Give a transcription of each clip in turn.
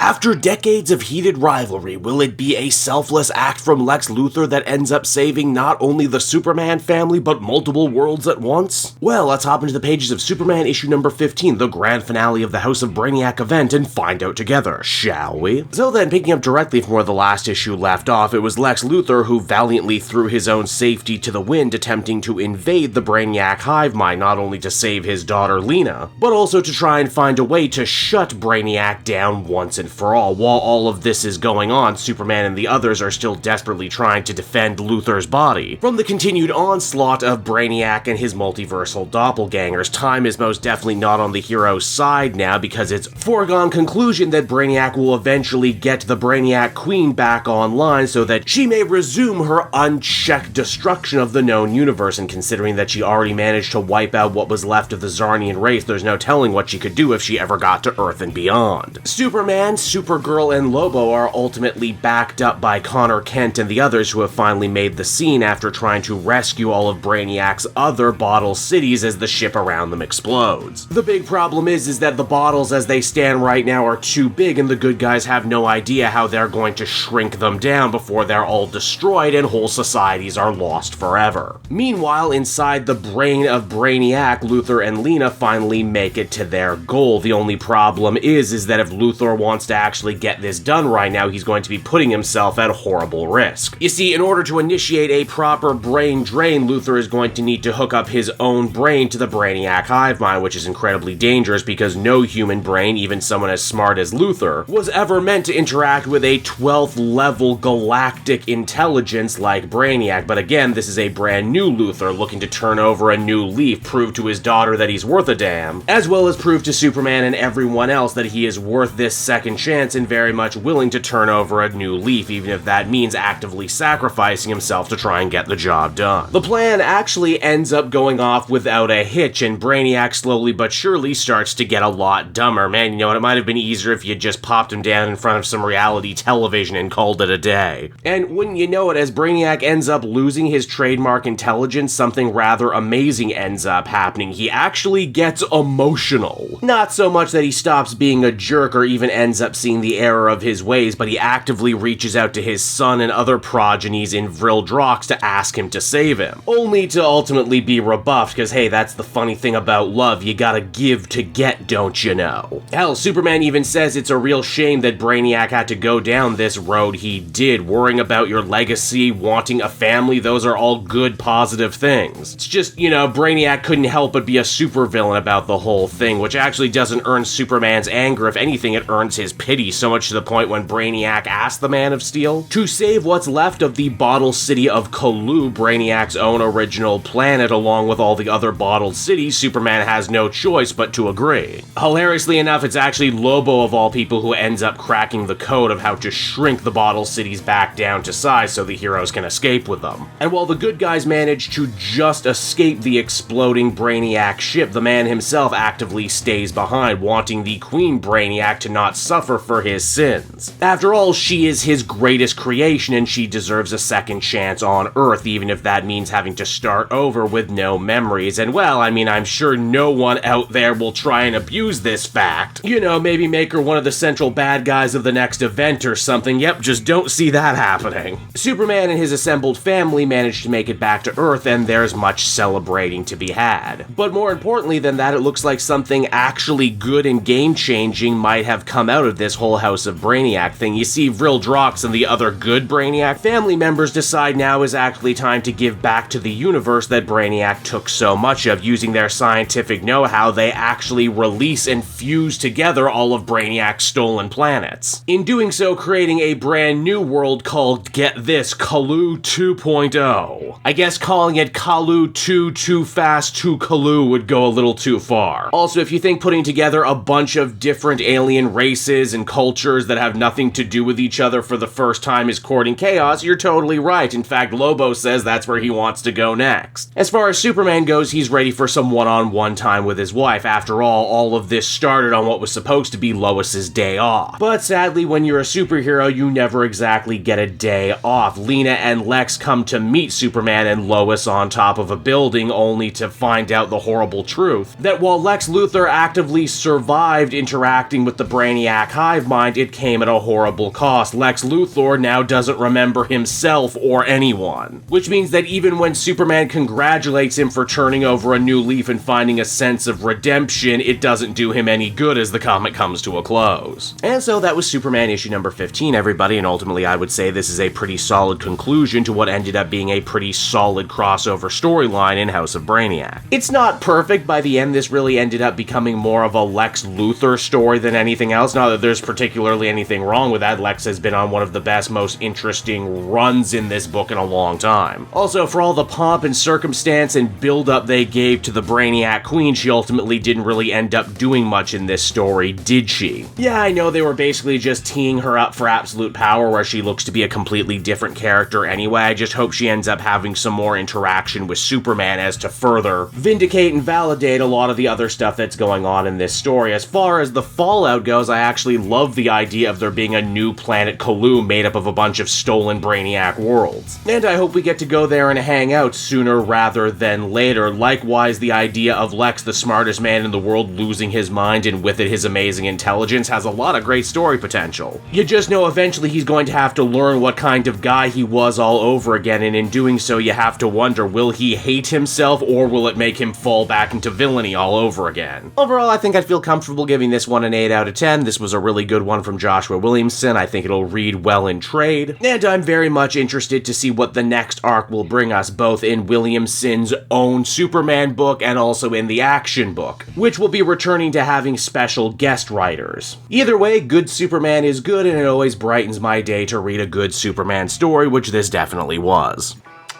After decades of heated rivalry, will it be a selfless act from Lex Luthor that ends up saving not only the Superman family, but multiple worlds at once? Well, let's hop into the pages of Superman issue number 15, the grand finale of the House of Brainiac event, and find out together, shall we? So then, picking up directly from where the last issue left off, it was Lex Luthor who valiantly threw his own safety to the wind, attempting to invade the Brainiac hive mind, not only to save his daughter Lena, but also to try and find a way to shut Brainiac down once and for all. While all of this is going on, Superman and the others are still desperately trying to defend Luthor's body from the continued onslaught of Brainiac and his multiversal doppelgangers. Time is most definitely not on the hero's side now, because it's foregone conclusion that Brainiac will eventually get the Brainiac Queen back online so that she may resume her unchecked destruction of the known universe, and considering that she already managed to wipe out what was left of the Zarnian race, there's no telling what she could do if she ever got to Earth and beyond. Superman, Supergirl, and Lobo are ultimately backed up by Connor Kent and the others, who have finally made the scene after trying to rescue all of Brainiac's other bottle cities as the ship around them explodes. The big problem is that the bottles as they stand right now are too big, and the good guys have no idea how they're going to shrink them down before they're all destroyed and whole societies are lost forever. Meanwhile, inside the brain of Brainiac, Luthor and Lena finally make it to their goal. The only problem is that if Luthor wants to actually get this done right now, he's going to be putting himself at horrible risk. You see, in order to initiate a proper brain drain, Luthor is going to need to hook up his own brain to the Brainiac hive mind, which is incredibly dangerous because no human brain, even someone as smart as Luthor, was ever meant to interact with a 12th level galactic intelligence like Brainiac. But again, this is a brand new Luthor looking to turn over a new leaf, prove to his daughter that he's worth a damn, as well as prove to Superman and everyone else that he is worth this second chance and very much willing to turn over a new leaf, even if that means actively sacrificing himself to try and get the job done. The plan actually ends up going off without a hitch, and Brainiac slowly but surely starts to get a lot dumber. Man, you know what, it might have been easier if you just popped him down in front of some reality television and called it a day. And wouldn't you know it, as Brainiac ends up losing his trademark intelligence, something rather amazing ends up happening. He actually gets emotional. Not so much that he stops being a jerk or even ends up seeing the error of his ways, but he actively reaches out to his son and other progenies in Vrildrox to ask him to save him, only to ultimately be rebuffed, because hey, that's the funny thing about love, you gotta give to get, don't you know? Hell, Superman even says it's a real shame that Brainiac had to go down this road he did. Worrying about your legacy, wanting a family, those are all good, positive things. It's just, you know, Brainiac couldn't help but be a supervillain about the whole thing, which actually doesn't earn Superman's anger. If anything, it earns his pity, so much to the point when Brainiac asked the Man of Steel to save what's left of the bottle city of Colu, Brainiac's own original planet, along with all the other bottled cities. Superman has no choice but to agree. Hilariously enough, it's actually Lobo of all people who ends up cracking the code of how to shrink the bottle cities back down to size so the heroes can escape with them. And while the good guys manage to just escape the exploding Brainiac ship, the man himself actively stays behind, wanting the Queen Brainiac to not suffer for his sins. After all, she is his greatest creation and she deserves a second chance on Earth, even if that means having to start over with no memories. And well, I mean, I'm sure no one out there will try and abuse this fact. You know, maybe make her one of the central bad guys of the next event or something. Yep, just don't see that happening. Superman and his assembled family manage to make it back to Earth, and there's much celebrating to be had. But more importantly than that, it looks like something actually good and game-changing might have come out of this whole House of Brainiac thing. You see, Vrildrox and the other good Brainiac family members decide now is actually time to give back to the universe that Brainiac took so much of. Using their scientific know-how, they actually release and fuse together all of Brainiac's stolen planets. In doing so, creating a brand new world called, get this, Colu 2.0. I guess calling it Colu 2 Too Fast to Colu would go a little too far. Also, if you think putting together a bunch of different alien races and cultures that have nothing to do with each other for the first time is courting chaos, you're totally right. In fact, Lobo says that's where he wants to go next. As far as Superman goes, he's ready for some one-on-one time with his wife. After all of this started on what was supposed to be Lois's day off. But sadly, when you're a superhero, you never exactly get a day off. Lena and Lex come to meet Superman and Lois on top of a building, only to find out the horrible truth that while Lex Luthor actively survived interacting with the Brainiac hive mind, it came at a horrible cost. Lex Luthor now doesn't remember himself or anyone. Which means that even when Superman congratulates him for turning over a new leaf and finding a sense of redemption, it doesn't do him any good as the comic comes to a close. And so that was Superman issue number 15, everybody, and ultimately I would say this is a pretty solid conclusion to what ended up being a pretty solid crossover storyline in House of Brainiac. It's not perfect. By the end, this really ended up becoming more of a Lex Luthor story than anything else. Not that there's particularly anything wrong with that. Lex has been on one of the best, most interesting runs in this book in a long time. Also, for all the pomp and circumstance and build-up they gave to the Brainiac Queen, she ultimately didn't really end up doing much in this story, did she? Yeah, I know they were basically just teeing her up for absolute power, where she looks to be a completely different character anyway. I just hope she ends up having some more interaction with Superman as to further vindicate and validate a lot of the other stuff that's going on in this story. As far as the fallout goes, I actually love the idea of there being a new planet Colu made up of a bunch of stolen Brainiac worlds. And I hope we get to go there and hang out sooner rather than later. Likewise, the idea of Lex, the smartest man in the world, losing his mind and with it his amazing intelligence has a lot of great story potential. You just know eventually he's going to have to learn what kind of guy he was all over again, and in doing so you have to wonder, will he hate himself or will it make him fall back into villainy all over again? Overall, I think I'd feel comfortable giving this one an 8 out of 10. This was a really good one from Joshua Williamson. I think it'll read well in trade, and I'm very much interested to see what the next arc will bring us, both in Williamson's own Superman book and also in the action book, which will be returning to having special guest writers. Either way, good Superman is good, and it always brightens my day to read a good Superman story, which this definitely was.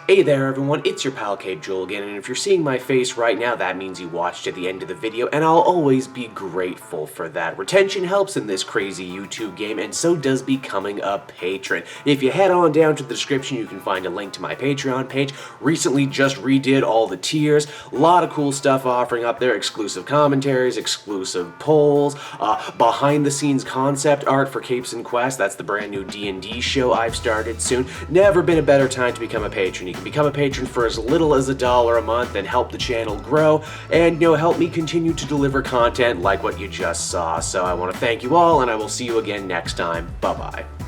Hey there everyone, it's your pal Cape Joel again, and if you're seeing my face right now, that means you watched to the end of the video, and I'll always be grateful for that. Retention helps in this crazy YouTube game, and so does becoming a patron. If you head on down to the description, you can find a link to my Patreon page. Recently just redid all the tiers, a lot of cool stuff offering up there, exclusive commentaries, exclusive polls, behind the scenes concept art for Capes and Quest. That's the brand new D&D show I've started soon. Never been a better time to become a patron. You can become a patron for as little as $1 a month and help the channel grow and, help me continue to deliver content like what you just saw. So I want to thank you all, and I will see you again next time. Bye-bye.